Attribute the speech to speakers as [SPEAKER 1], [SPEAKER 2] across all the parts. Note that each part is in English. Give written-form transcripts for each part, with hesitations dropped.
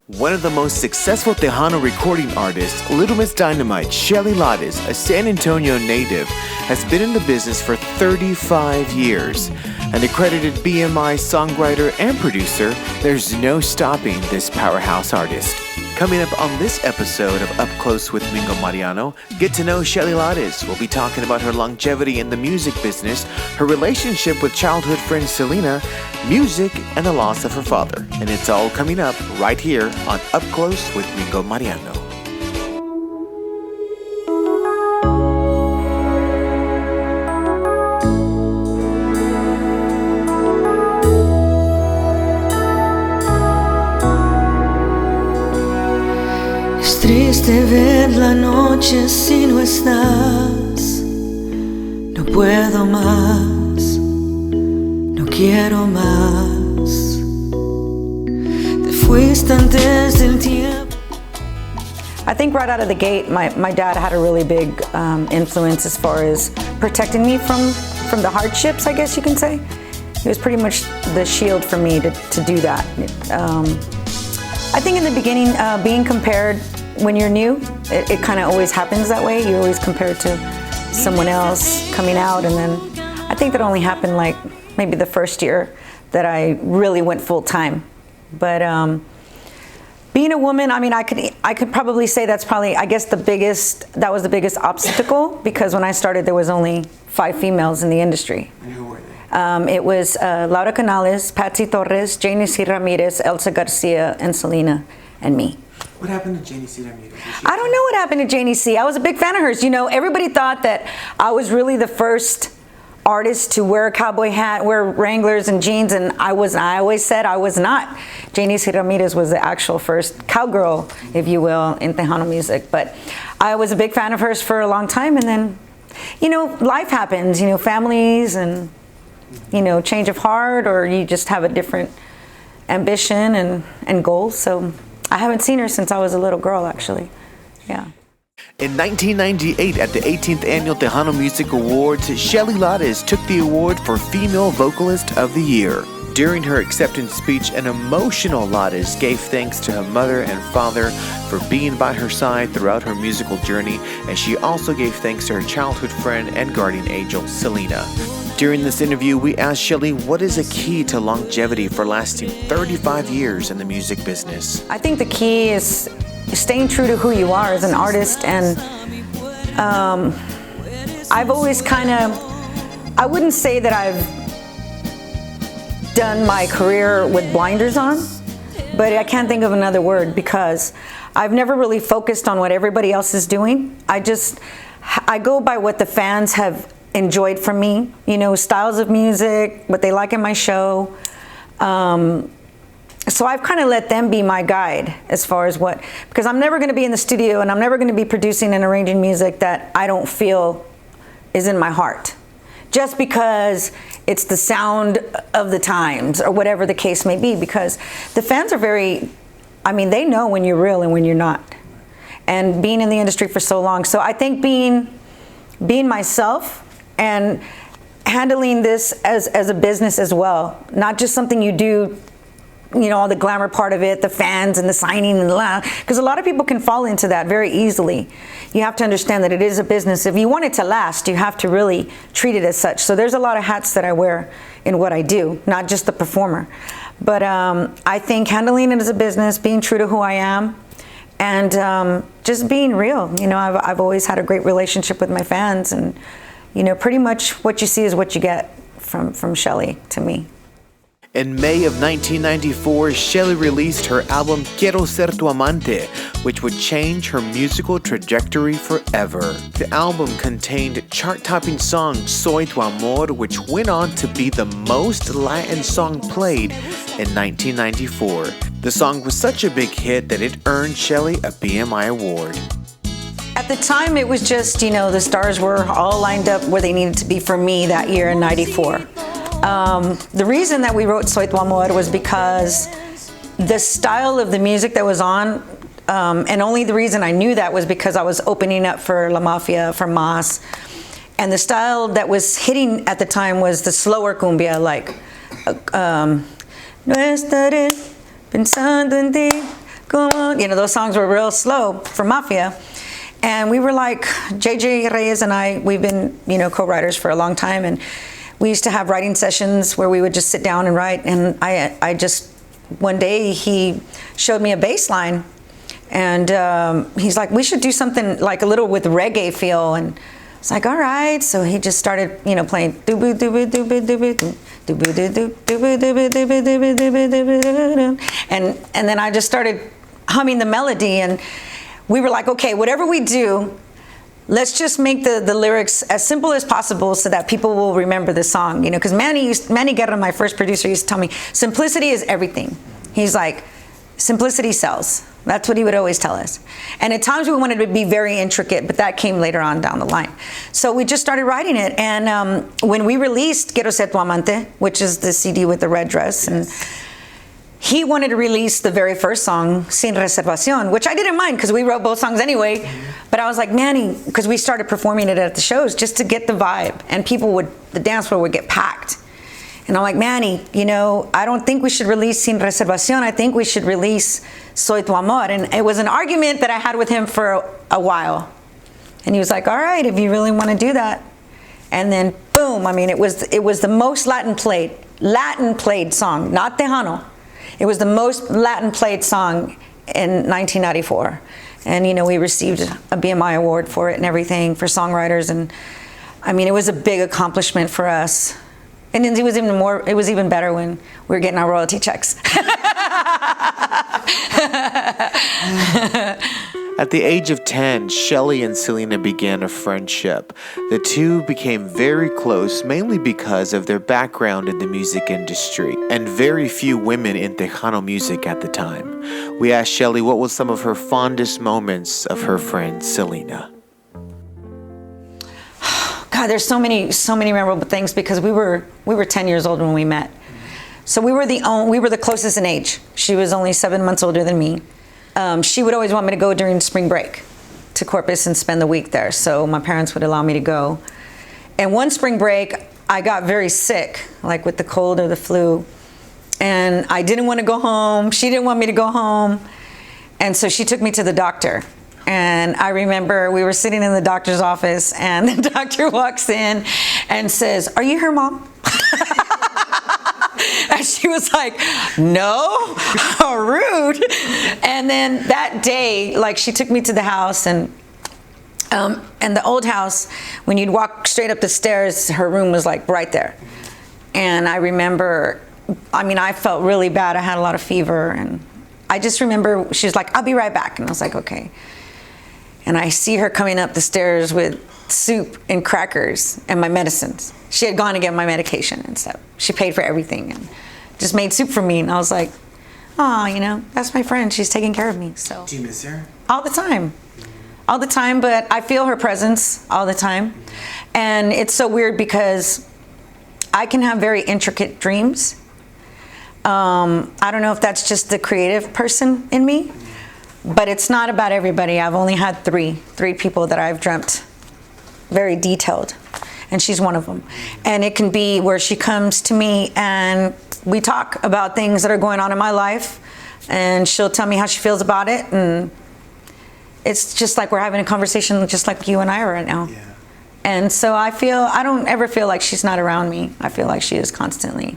[SPEAKER 1] One of the most successful Tejano recording artists, Little Miss Dynamite, Shelly Lares, a San Antonio native, has been in the business for 35 years. An accredited BMI songwriter and producer, there's no stopping this powerhouse artist. Coming up on this episode of Up Close with Mingo Mariano, get to know Shelly Lares. We'll be talking about her longevity in the music business, her relationship with childhood friend Selena, music, and the loss of her father. And it's all coming up right here on Up Close with Mingo Mariano.
[SPEAKER 2] Triste ver la noche si no estás. No puedo más, no quiero más. Te fuiste antes del tiempo.
[SPEAKER 3] I think right out of the gate, my dad had a really big influence as far as protecting me from the hardships, I guess you can say. He was pretty much the shield for me to do that. I think in the beginning, being compared when you're new, it kind of always happens that way. You're always compared to someone else coming out, and then I think that only happened like maybe the first year that I really went full time. But being a woman, I mean, I could probably say that's probably, I guess, that was the biggest obstacle, because when I started there was only 5 females in the industry.
[SPEAKER 1] And who were they?
[SPEAKER 3] It was Laura Canales, Patsy Torres, Janie C. Ramirez, Elsa Garcia, and Selena, and me.
[SPEAKER 1] What happened to Janie C. Ramirez?
[SPEAKER 3] I don't know what happened to Janie C. I was a big fan of hers. You know, everybody thought that I was really the first artist to wear a cowboy hat, wear Wranglers and jeans, and I always said I was not. Janie C. Ramirez was the actual first cowgirl, if you will, in Tejano music. But I was a big fan of hers for a long time, and then, you know, life happens, you know, families and, you know, change of heart, or you just have a different ambition and goals. So I haven't seen her since I was a little girl, actually. Yeah.
[SPEAKER 1] In 1998, at the 18th Annual Tejano Music Awards, Shelly Lares took the award for Female Vocalist of the Year. During her acceptance speech, an emotional Lares gave thanks to her mother and father for being by her side throughout her musical journey, and she also gave thanks to her childhood friend and guardian angel, Selena. During this interview, we asked Shelly what is a key to longevity for lasting 35 years in the music business.
[SPEAKER 3] I think the key is staying true to who you are as an artist, and I've always I wouldn't say that I've done my career with blinders on, but I can't think of another word, because I've never really focused on what everybody else is doing. I go by what the fans have enjoyed from me, you know, styles of music, what they like in my show. So I've kind of let them be my guide as far as because I'm never going to be in the studio and I'm never going to be producing and arranging music that I don't feel is in my heart, just because it's the sound of the times or whatever the case may be, because the fans are they know when you're real and when you're not, and being in the industry for so long. So I think being myself and handling this as a business as well, not just something you do, you know, all the glamour part of it, the fans and the signing and because a lot of people can fall into that very easily. You have to understand that it is a business. If you want it to last, you have to really treat it as such. So there's a lot of hats that I wear in what I do, not just the performer. But I think handling it as a business, being true to who I am, and just being real. You know, I've always had a great relationship with my fans, and you know, pretty much what you see is what you get from Shelly to me.
[SPEAKER 1] In May of 1994, Shelly released her album Quiero Ser Tu Amante, which would change her musical trajectory forever. The album contained chart-topping song Soy Tu Amor, which went on to be the most Latin song played in 1994. The song was such a big hit that it earned Shelly a BMI award.
[SPEAKER 3] At the time, it was just, you know, the stars were all lined up where they needed to be for me that year in 94. The reason that we wrote Soy Tu Amor was because the style of the music that was on, and only the reason I knew that was because I was opening up for La Mafia, for Mas, and the style that was hitting at the time was the slower cumbia, like No estaré pensando en ti You know, those songs were real slow for Mafia. And we were like, JJ Reyes and I, we've been, you know, co-writers for a long time. And we used to have writing sessions where we would just sit down and write. And I just, one day he showed me a bass line. And he's like, we should do something like a little with reggae feel. And it's like, all right. So he just started, you know, playing. And then I just started humming the melody. And we were like, okay, whatever we do, let's just make the lyrics as simple as possible so that people will remember the song. You know, because Manny Guerra, my first producer, used to tell me, simplicity is everything. He's like, simplicity sells. That's what he would always tell us. And at times we wanted to be very intricate, but that came later on down the line. So we just started writing it. And when we released Quiero Ser Tu Amante, which is the CD with the red dress, and he wanted to release the very first song, Sin Reservación, which I didn't mind because we wrote both songs anyway. But I was like, Manny, because we started performing it at the shows just to get the vibe. And the dance floor would get packed. And I'm like, Manny, you know, I don't think we should release Sin Reservación. I think we should release Soy Tu Amor. And it was an argument that I had with him for a while. And he was like, all right, if you really want to do that. And then boom, I mean, it was the most Latin played song, not Tejano. It was the most Latin played song in 1994. And, you know, we received a BMI award for it and everything for songwriters. And I mean, it was a big accomplishment for us. And it was even better when we were getting our royalty checks.
[SPEAKER 1] At the age of 10, Shelly and Selena began a friendship. The two became very close, mainly because of their background in the music industry, and very few women in Tejano music at the time. We asked Shelly what was some of her fondest moments of her friend Selena.
[SPEAKER 3] God, there's so many memorable things because we were 10 years old when we met. So we were the closest in age. She was only 7 months older than me. She would always want me to go during spring break to Corpus and spend the week there. So my parents would allow me to go. And one spring break, I got very sick, like with the cold or the flu. And I didn't want to go home. She didn't want me to go home. And so she took me to the doctor. And I remember we were sitting in the doctor's office and the doctor walks in and says, "Are you her mom?" And she was like, "No, how rude." And then that day, like, she took me to the house, and the old house, when you'd walk straight up the stairs, her room was like right there. And I remember, I mean, I felt really bad. I had a lot of fever, and I just remember she was like, "I'll be right back." And I was like, okay. And I see her coming up the stairs with soup and crackers and my medicines. She had gone to get my medication and stuff. She paid for everything and just made soup for me. And I was like, oh, you know, that's my friend. She's taking care of me. So.
[SPEAKER 1] Do you miss her?
[SPEAKER 3] All the time. All the time, but I feel her presence all the time. And it's so weird because I can have very intricate dreams. I don't know if that's just the creative person in me. But it's not about everybody. I've only had three people that I've dreamt very detailed, and she's one of them. And it can be where she comes to me and we talk about things that are going on in my life, and she'll tell me how she feels about it, and it's just like we're having a conversation just like you and I are right now. Yeah. And so I don't ever feel like she's not around me. I feel like she is constantly.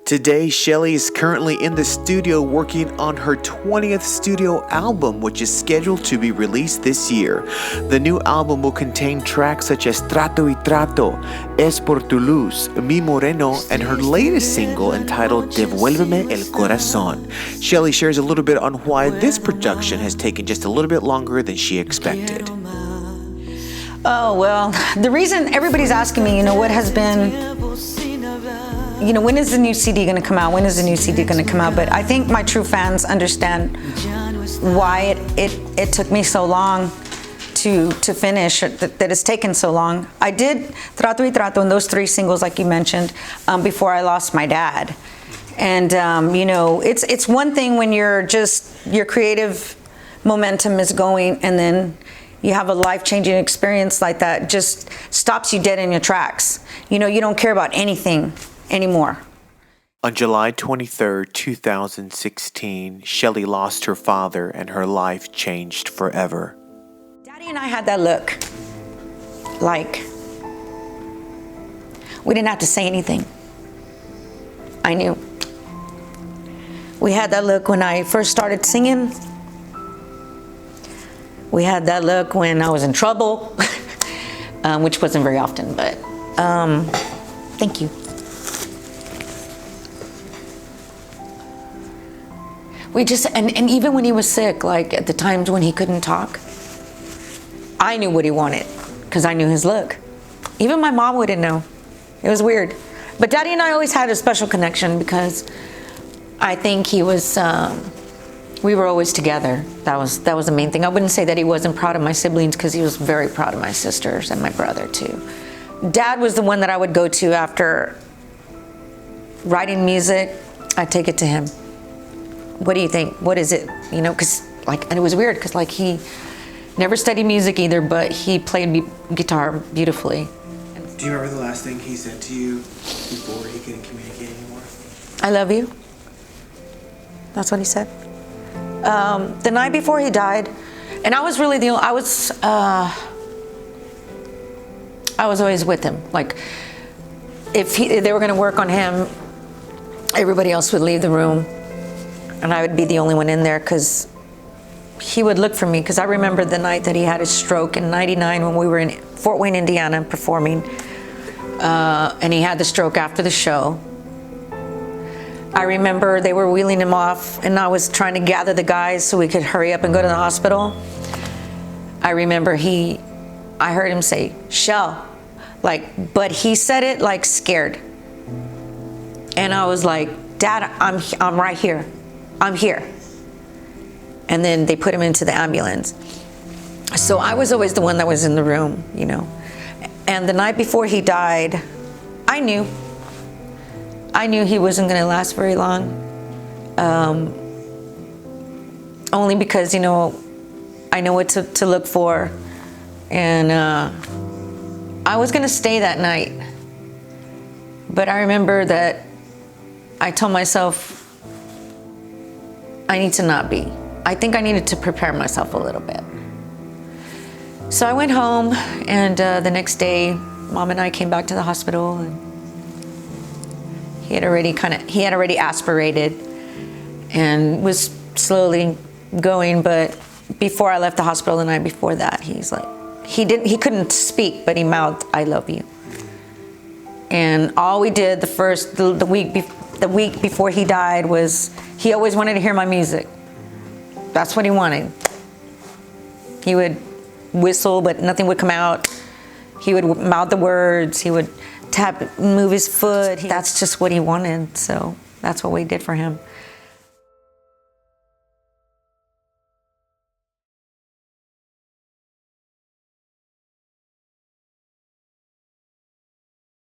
[SPEAKER 1] Today, Shelly is currently in the studio working on her 20th studio album, which is scheduled to be released this year. The new album will contain tracks such as Trato y Trato, Es por tu luz, Mi Moreno, and her latest single entitled Devuélveme el Corazón. Shelly shares a little bit on why this production has taken just a little bit longer than she expected.
[SPEAKER 3] Oh, well, the reason everybody's asking me, you know, what has been... You know, when is the new CD going to come out? When is the new CD going to come out? But I think my true fans understand why it took me so long to finish, that it's taken so long. I did Trato y Trato and those 3 singles, like you mentioned, before I lost my dad. And, you know, it's one thing when your creative momentum is going and then you have a life-changing experience like that, just stops you dead in your tracks. You know, you don't care about anything anymore.
[SPEAKER 1] On July 23, 2016, Shelly lost her father and her life changed forever.
[SPEAKER 3] Daddy and I had that look. Like, we didn't have to say anything. I knew. We had that look when I first started singing. We had that look when I was in trouble, which wasn't very often, but thank you. We just, and even when he was sick, like at the times when he couldn't talk, I knew what he wanted because I knew his look. Even my mom wouldn't know. It was weird. But Daddy and I always had a special connection because I think he was, we were always together. That was the main thing. I wouldn't say that he wasn't proud of my siblings because he was very proud of my sisters and my brother too. Dad was the one that I would go to after writing music. I'd take it to him. What do you think? What is it? You know, because like, and it was weird because like he never studied music either, but he played guitar beautifully.
[SPEAKER 1] Do you remember the last thing he said to you before he couldn't communicate anymore?
[SPEAKER 3] I love you. That's what he said. The night before he died, and I was really I was always with him. Like, if they were going to work on him, everybody else would leave the room, and I would be the only one in there because he would look for me. Because I remember the night that he had his stroke in '99 when we were in Fort Wayne, Indiana, performing, and he had the stroke after the show. I remember they were wheeling him off, and I was trying to gather the guys so we could hurry up and go to the hospital. I remember I heard him say, "Shell," like, but he said it like scared. And I was like, "Dad, I'm right here. I'm here." And then they put him into the ambulance. So I was always the one that was in the room, you know. And the night before he died, I knew he wasn't going to last very long. Only because, you know, I know what to look for. And I was going to stay that night. But I remember that I told myself, I need to not be. I think I needed to prepare myself a little bit. So I went home, and the next day, Mom and I came back to the hospital, and he had already aspirated and was slowly going. But before I left the hospital the night before that, he's like, he couldn't speak, but he mouthed, "I love you." And all we did the week before he died was, he always wanted to hear my music. That's what he wanted. He would whistle, but nothing would come out. He would mouth the words. He would move his foot. That's just what he wanted. So that's what we did for him.